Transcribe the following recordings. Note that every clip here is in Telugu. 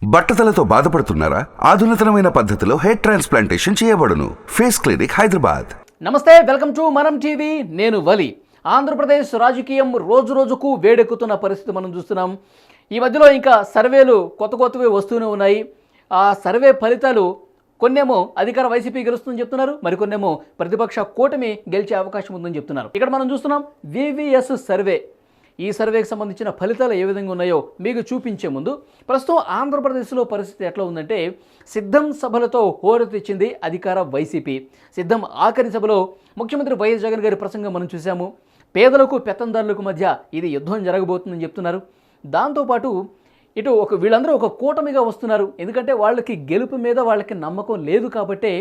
బట్టతలతో బాధపడుతున్నారా? ఆధునితనమైన పద్ధతిలో హెయిర్ ట్రాన్స్ప్లాంటేషన్ చేయబడును. Face clinic, Hyderabad. నమస్తే, వెల్కమ్ టు మనం టీవీ. నేను వలి. ఆంధ్రప్రదేశ్ రాజకీయం రోజు రోజుకు వేడెక్కుతున్న పరిస్థితి మనం చూస్తున్నాం. ఈ మధ్యలో ఇంకా సర్వేలు కొత్తవి వస్తూనే ఉన్నాయి. ఆ సర్వే ఫలితాలు కొన్నేమో అధికార వైసీపీ గెలుస్తుందని చెప్తున్నారు, మరికొన్నేమో ప్రతిపక్ష కూటమి గెలిచే అవకాశం ఉందని చెప్తున్నారు. ఇక్కడ మనం చూస్తున్నాం వివిఎస్ సర్వే. ఈ సర్వేకి సంబంధించిన ఫలితాలు ఏ విధంగా ఉన్నాయో మీకు చూపించే ముందు ప్రస్తుతం ఆంధ్రప్రదేశ్లో పరిస్థితి ఎట్లా ఉందంటే, సిద్ధం సభలతో హోరెత్తిచ్చింది అధికార వైసీపీ. సిద్ధం ఆఖరి సభలో ముఖ్యమంత్రి వైఎస్ జగన్ గారి ప్రసంగం మనం చూసాము. పేదలకు పెత్తందారులకు మధ్య ఇది యుద్ధం జరగబోతుందని చెప్తున్నారు. దాంతోపాటు ఇటు వీళ్ళందరూ ఒక కూటమిగా వస్తున్నారు. ఎందుకంటే వాళ్ళకి గెలుపు మీద వాళ్ళకి నమ్మకం లేదు కాబట్టే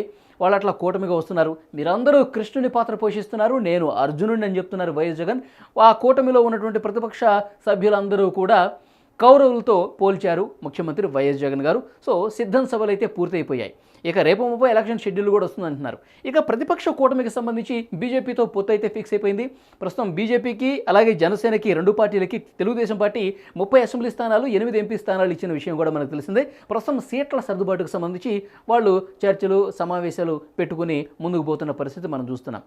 వాళ్ళు అట్లా కూటమిగా వస్తున్నారు. మీరందరూ కృష్ణుని పాత్ర పోషిస్తున్నారు, నేను అర్జునుడిని అని చెప్తున్నారు వైఎస్ జగన్. ఆ కూటమిలో ఉన్నటువంటి ప్రతిపక్ష సభ్యులందరూ కూడా కౌరవులతో పోల్చారు ముఖ్యమంత్రి వైఎస్ జగన్ గారు. సో సిద్ధం సభలు అయితే పూర్తయిపోయాయి. ఇక రేపు 30 ఎలక్షన్ షెడ్యూల్ కూడా వస్తుందంటున్నారు. ఇక ప్రతిపక్ష కూటమికి సంబంధించి బీజేపీతో పొత్తు అయితే ఫిక్స్ అయిపోయింది. ప్రస్తుతం బీజేపీకి అలాగే జనసేనకి, రెండు పార్టీలకి, తెలుగుదేశం పార్టీ 30 అసెంబ్లీ స్థానాలు, 8 ఎంపీ స్థానాలు ఇచ్చిన విషయం కూడా మనకు తెలిసిందే. ప్రస్తుతం సీట్ల సర్దుబాటుకు సంబంధించి వాళ్ళు చర్చలు, సమావేశాలు పెట్టుకుని ముందుకు పోతున్న పరిస్థితి మనం చూస్తున్నాం.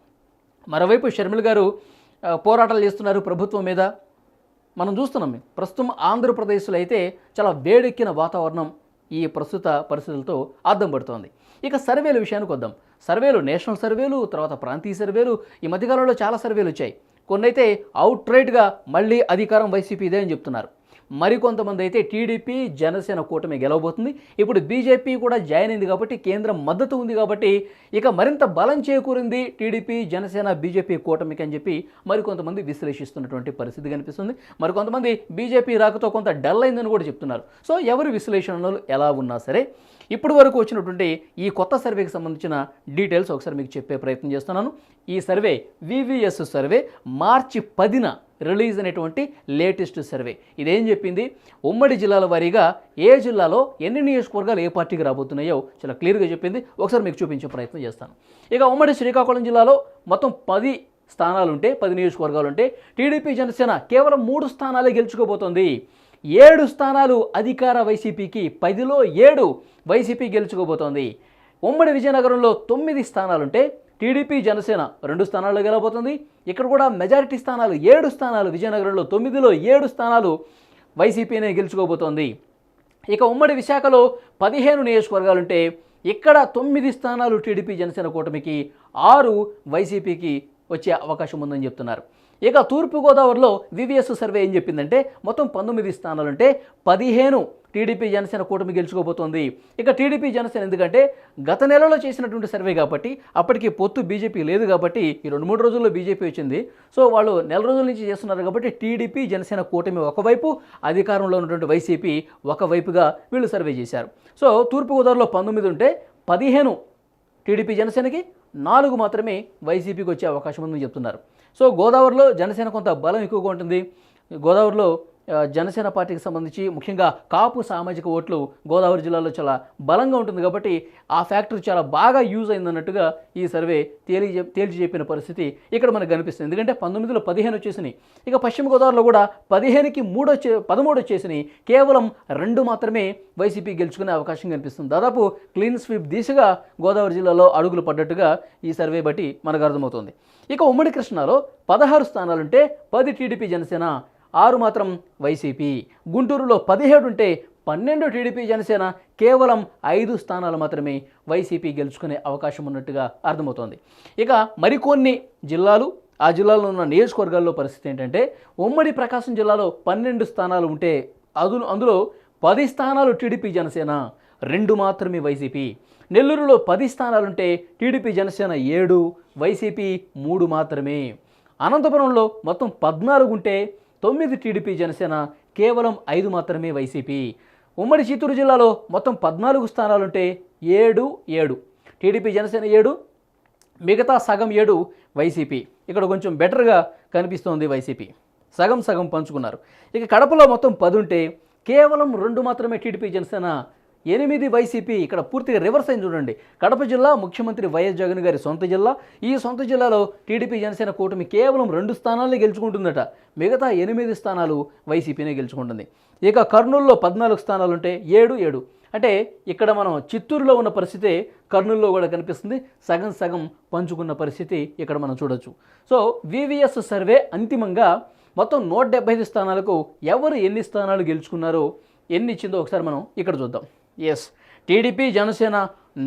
మరోవైపు షర్మిల గారు పోరాటాలు చేస్తున్నారు ప్రభుత్వం మీద. మనం చూస్తున్నాం ప్రస్తుతం ఆంధ్రప్రదేశ్లో అయితే చాలా వేడెక్కిన వాతావరణం ఈ ప్రస్తుత పరిస్థితులతో అద్దం పడుతోంది. ఇక సర్వేల విషయానికి వద్దాం. సర్వేలు, నేషనల్ సర్వేలు, తర్వాత ప్రాంతీయ సర్వేలు, ఈ మధ్యకాలంలో చాలా సర్వేలు వచ్చాయి. కొన్నైతే అవుట్రైట్గా మళ్ళీ అధికారం వైసీపీదే అని చెప్తున్నారు. మరికొంతమంది అయితే టీడీపీ జనసేన కూటమి గెలవబోతుంది. ఇప్పుడు బీజేపీ కూడా జాయిన్ అయింది కాబట్టి, కేంద్రం మద్దతు ఉంది కాబట్టి ఇక మరింత బలం చేకూరింది టీడీపీ జనసేన బీజేపీ కూటమికి అని చెప్పి మరికొంతమంది విశ్లేషిస్తున్నటువంటి పరిస్థితి కనిపిస్తుంది. మరికొంతమంది బీజేపీ రాకతో కొంత డల్ అయిందని కూడా చెప్తున్నారు. సో ఎవరి విశ్లేషణలు ఎలా ఉన్నా సరే, ఇప్పటి వరకు వచ్చినటువంటి ఈ కొత్త సర్వేకి సంబంధించిన డీటెయిల్స్ ఒకసారి మీకు చెప్పే ప్రయత్నం చేస్తున్నాను. ఈ సర్వే వివిఎస్ సర్వే మార్చి 10న రిలీజ్ అయినటువంటి లేటెస్ట్ సర్వే. ఇదేం చెప్పింది, ఉమ్మడి జిల్లాల వారీగా ఏ జిల్లాలో ఎన్ని నియోజకవర్గాలు ఏ పార్టీకి రాబోతున్నాయో చాలా క్లియర్గా చెప్పింది. ఒకసారి మీకు చూపించే ప్రయత్నం చేస్తాను. ఇక ఉమ్మడి శ్రీకాకుళం జిల్లాలో మొత్తం 10 స్థానాలుంటే, 10 నియోజకవర్గాలుంటే, టీడీపీ జనసేన కేవలం 3 స్థానాలే గెలుచుకోబోతోంది. 7 స్థానాలు అధికార వైసీపీకి, 10లో 7 వైసీపీ గెలుచుకోబోతోంది. ఉమ్మడి విజయనగరంలో 9 స్థానాలుంటే టీడీపీ జనసేన 2 స్థానాల్లో గెలవబోతుంది. ఇక్కడ కూడా మెజారిటీ స్థానాలు 7 స్థానాలు, విజయనగరంలో 9లో 7 స్థానాలు వైసీపీనే గెలుచుకోబోతోంది. ఇక ఉమ్మడి విశాఖలో 15 నియోజకవర్గాలుంటే ఇక్కడ 9 స్థానాలు టీడీపీ జనసేన కూటమికి, 6 వైసీపీకి వచ్చే అవకాశం ఉందని చెప్తున్నారు. ఇక తూర్పుగోదావరిలో వివిఎస్ సర్వే ఏం చెప్పిందంటే, మొత్తం 19 స్థానాలుంటే 15 టీడీపీ జనసేన కూటమి గెలుచుకోబోతోంది. ఇక టీడీపీ జనసేన ఎందుకంటే గత నెలలో చేసినటువంటి సర్వే కాబట్టి, అప్పటికి పొత్తు బీజేపీ లేదు కాబట్టి ఈ 2-3 రోజుల్లో బీజేపీ వచ్చింది. సో వాళ్ళు నెల రోజుల నుంచి చేస్తున్నారు కాబట్టి టీడీపీ జనసేన కూటమి ఒకవైపు, అధికారంలో ఉన్నటువంటి వైసీపీ ఒకవైపుగా వీళ్ళు సర్వే చేశారు. సో తూర్పుగోదావరిలో 19 ఉంటే 15 టీడీపీ జనసేనకి, 4 మాత్రమే వైసీపీకి వచ్చే అవకాశం ఉందని చెప్తున్నారు. సో గోదావరిలో జనసేన కొంత బలం ఎక్కువగా ఉంటుంది. గోదావరిలో జనసేన పార్టీకి సంబంధించి ముఖ్యంగా కాపు సామాజిక ఓట్లు గోదావరి జిల్లాలో చాలా బలంగా ఉంటుంది కాబట్టి ఆ ఫ్యాక్టర్ చాలా బాగా యూజ్ అయిందన్నట్టుగా ఈ సర్వే తేల్చి చెప్పిన పరిస్థితి ఇక్కడ మనకు కనిపిస్తుంది. ఎందుకంటే 19లో 15 వచ్చేసినాయి. ఇక పశ్చిమ గోదావరిలో కూడా 15కి 13 వచ్చేసినాయి. కేవలం 2 మాత్రమే వైసీపీ గెలుచుకునే అవకాశం కనిపిస్తుంది. దాదాపు క్లీన్ స్వీప్ దిశగా గోదావరి జిల్లాలో అడుగులు పడ్డట్టుగా ఈ సర్వే బట్టి మనకు అర్థమవుతుంది. ఇక ఉమ్మడి కృష్ణాలో 16 స్థానాలుంటే 10 టీడీపీ జనసేన, 6 మాత్రం వైసీపీ. గుంటూరులో 17 ఉంటే 12 టీడీపీ జనసేన, కేవలం 5 స్థానాలు మాత్రమే వైసీపీ గెలుచుకునే అవకాశం ఉన్నట్టుగా అర్థమవుతోంది. ఇక మరికొన్ని జిల్లాలు, ఆ జిల్లాలో ఉన్న నియోజకవర్గాల్లో పరిస్థితి ఏంటంటే, ఉమ్మడి ప్రకాశం జిల్లాలో 12 స్థానాలు ఉంటే అందులో 10 స్థానాలు టీడీపీ జనసేన, 2 మాత్రమే వైసీపీ. నెల్లూరులో 10 స్థానాలుంటే టీడీపీ జనసేన 7, వైసీపీ 3 మాత్రమే. అనంతపురంలో మొత్తం 14 ఉంటే 9 టీడీపీ జనసేన, కేవలం 5 మాత్రమే వైసీపీ. ఉమ్మడి చిత్తూరు జిల్లాలో మొత్తం 14 స్థానాలుంటే 7 టీడీపీ జనసేన 7, మిగతా సగం 7 వైసీపీ. ఇక్కడ కొంచెం బెటర్గా కనిపిస్తోంది వైసీపీ, సగం పంచుకున్నారు. ఇక కడపలో మొత్తం 10 ఉంటే కేవలం 2 మాత్రమే టీడీపీ జనసేన, 8 వైసీపీ. ఇక్కడ పూర్తిగా రివర్స్ అయింది చూడండి. కడప జిల్లా ముఖ్యమంత్రి వైఎస్ జగన్ గారి సొంత జిల్లా. ఈ సొంత జిల్లాలో టీడీపీ జనసేన కూటమి కేవలం 2 స్థానాలే గెలుచుకుంటుందట. మిగతా 8 స్థానాలు వైసీపీనే గెలుచుకుంటుంది. ఇక కర్నూలులో 14 స్థానాలు ఉంటే 7 అంటే ఇక్కడ మనం చిత్తూరులో ఉన్న పరిస్థితి కర్నూలులో కూడా కనిపిస్తుంది. సగం సగం పంచుకున్న పరిస్థితి ఇక్కడ మనం చూడొచ్చు. సో వివిఎస్ సర్వే అంతిమంగా మొత్తం 175 స్థానాలకు ఎవరు ఎన్ని స్థానాలు గెలుచుకున్నారో, ఎన్ని ఇచ్చిందో ఒకసారి మనం ఇక్కడ చూద్దాం. ఎస్, టీడీపీ జనసేన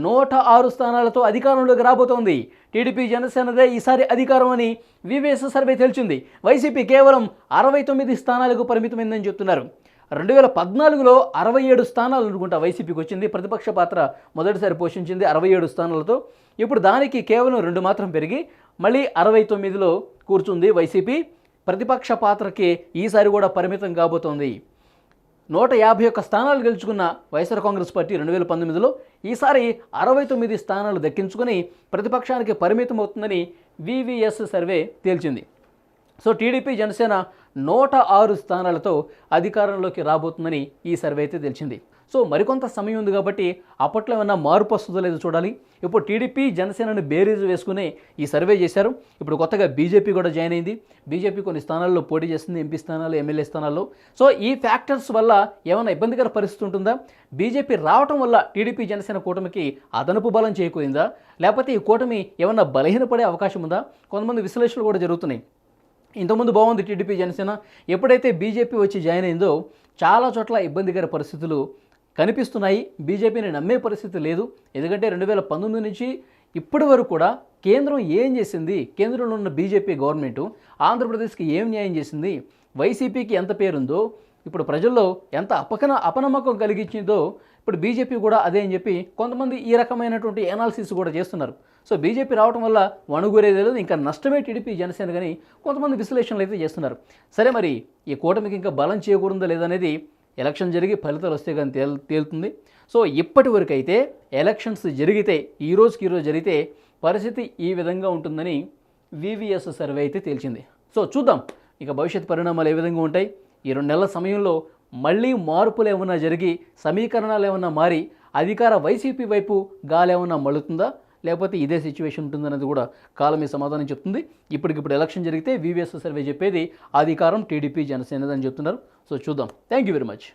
106 స్థానాలతో అధికారంలోకి రాబోతోంది. టీడీపీ జనసేనదే ఈసారి అధికారం అని వివిఎస్ సర్వే తెలిసింది. వైసీపీ కేవలం 69 స్థానాలకు పరిమితమైందని చెప్తున్నారు. 2014లో 67 స్థానాలు అనుకుంటా వైసీపీకి వచ్చింది. ప్రతిపక్ష పాత్ర మొదటిసారి పోషించింది 67 స్థానాలతో. ఇప్పుడు దానికి కేవలం 2 మాత్రం పెరిగి మళ్ళీ 69లో కూర్చుంది వైసీపీ. ప్రతిపక్ష పాత్రకి ఈసారి కూడా పరిమితం కాబోతోంది. 151 స్థానాలు గెలుచుకున్న వైఎస్ఆర్ కాంగ్రెస్ పార్టీ 2019లో ఈసారి 69 స్థానాలు దక్కించుకొని ప్రతిపక్షానికి పరిమితం అవుతుందని వివిఎస్ సర్వే తేల్చింది. సో టీడీపీ జనసేన 106 స్థానాలతో అధికారంలోకి రాబోతుందని ఈ సర్వే అయితే తెలిసింది. సో మరికొంత సమయం ఉంది కాబట్టి అప్పట్లో ఏమన్నా మార్పు వస్తుందో లేదో చూడాలి. ఇప్పుడు టీడీపీ జనసేనను బేరీజు వేసుకుని ఈ సర్వే చేశారు. ఇప్పుడు కొత్తగా బీజేపీ కూడా జాయిన్ అయింది. బీజేపీ కొన్ని స్థానాల్లో పోటీ చేస్తుంది, ఎంపీ స్థానాలు, ఎమ్మెల్యే స్థానాల్లో. సో ఈ ఫ్యాక్టర్స్ వల్ల ఏమైనా ఇబ్బందికర పరిస్థితి ఉంటుందా? బీజేపీ రావటం వల్ల టీడీపీ జనసేన కూటమికి అదనపు బలం చేకూరిందా? లేకపోతే ఈ కూటమి ఏమన్నా బలహీనపడే అవకాశం ఉందా? కొంతమంది విశ్లేషణలు కూడా జరుగుతున్నాయి. ఇంతకుముందు బాగుంది టీడీపీ జనసేన, ఎప్పుడైతే బీజేపీ వచ్చి జాయిన్ అయిందో చాలా చోట్ల ఇబ్బందికర పరిస్థితులు కనిపిస్తున్నాయి. బీజేపీని నమ్మే పరిస్థితి లేదు. ఎందుకంటే 2019 నుంచి ఇప్పటి వరకు కూడా కేంద్రం ఏం చేసింది? కేంద్రంలో ఉన్న బీజేపీ గవర్నమెంటు ఆంధ్రప్రదేశ్కి ఏం న్యాయం చేసింది? వైసీపీకి ఎంత పేరుందో, ఇప్పుడు ప్రజల్లో ఎంత అపనమ్మకం కలిగించిందో ఇప్పుడు బీజేపీ కూడా అదే అని చెప్పి కొంతమంది ఈ రకమైనటువంటి ఎనాలిసిస్ కూడా చేస్తున్నారు. సో బీజేపీ రావడం వల్ల వణుగురేదే లేదు, ఇంకా నష్టమే టీడీపీ జనసేన కానీ కొంతమంది విశ్లేషణలు అయితే చేస్తున్నారు. సరే, మరి ఈ కూటమికి ఇంకా బలం చేకూరుందా లేదనేది ఎలక్షన్ జరిగి ఫలితాలు వస్తే కానీ తేలుతుంది. సో ఇప్పటి వరకు అయితే ఎలక్షన్స్ జరిగితే ఈ రోజుకి ఈరోజు జరిగితే పరిస్థితి ఈ విధంగా ఉంటుందని వివిఎస్ సర్వే అయితే తేల్చింది. సో చూద్దాం ఇక భవిష్యత్ పరిణామాలు ఏ విధంగా ఉంటాయి. ఈ 2 నెలల సమయంలో మళ్ళీ మార్పులు ఏమన్నా జరిగి సమీకరణాలు ఏమన్నా మారి అధికార వైసీపీ వైపు గాలి ఏమన్నా మళ్ళుతుందా, లేకపోతే ఇదే సిచ్యువేషన్ ఉంటుందనేది కూడా కాలమే సమాధానం చెప్తుంది. ఇప్పటికిప్పుడు ఎలక్షన్ జరిగితే వివిఎస్ సర్వే చెప్పేది అధికారం టీడీపీ జనసేనదని చెప్తున్నారు. సో చూద్దాం. Thank you very much.